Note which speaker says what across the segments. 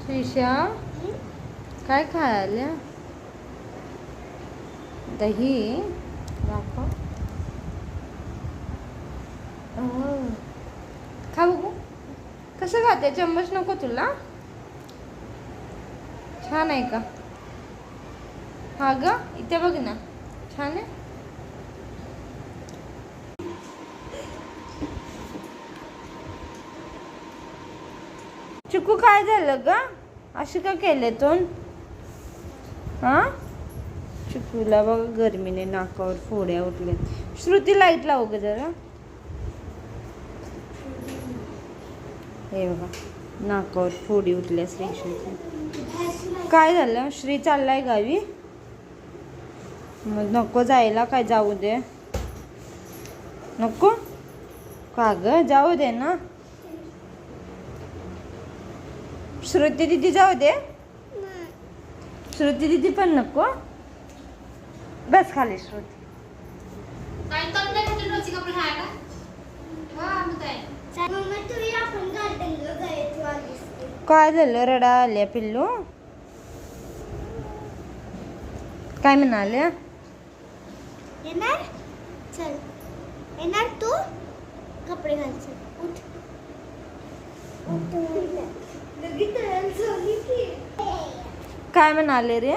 Speaker 1: श्रीशा काय खायला? दही दाखव. खा बघू कसं खाते. चम्मच नको तुला? छान आहे का? हा ग इथे बघ ना, छान आहे. चिकू काय झालं ग? अशी का केले तू? हा चिकूला बघ गरमीने नाकावर फोड्या उठल्या. श्रुती लाईट लावू ग जरा. हे बघा नाकावर फोडी उठल्या श्रीची. काय झालं? श्री चाललाय गावी. मग नको जायला काय? जाऊ दे. नको का ग? जाऊ दे ना. श्रुती दीदी जाऊ दे. श्रुती दीदी पण नको. बस खाली श्रुती. काय झालं? रडा आल्या पिल्लू? काय म्हणाल्या?
Speaker 2: येणार? चल येणार तू? कपडे घाल. चल उठ.
Speaker 1: काय म्हणाले रे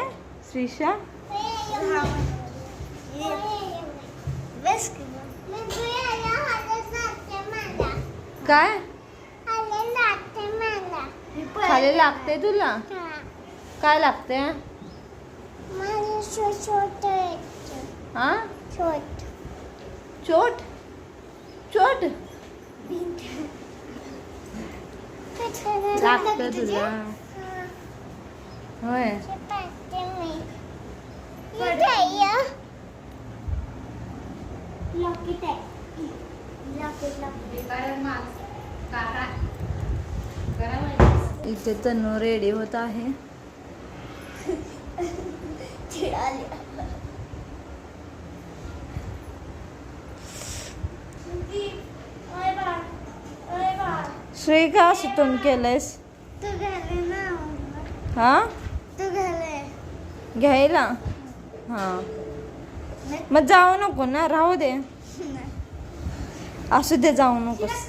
Speaker 1: श्रीशा? काय खाली लागते तुला? काय लागते? हा चोट चोट लागतं तुला? होय. इथे तनू रेडी होत आहे. श्री का सुटून केलंयस? हा घ्यायला. हा मग जाऊ नको ना, राहू दे. असू दे, जाऊ नकोस.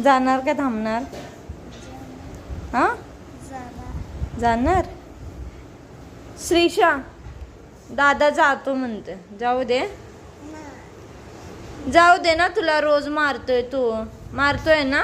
Speaker 1: जाणार का थांबणार? हा जाणार. श्रीशा दादा जातो म्हणते. जाऊ दे. जाऊ दे ना. तुला रोज मारतोय तू. मारतोय ना.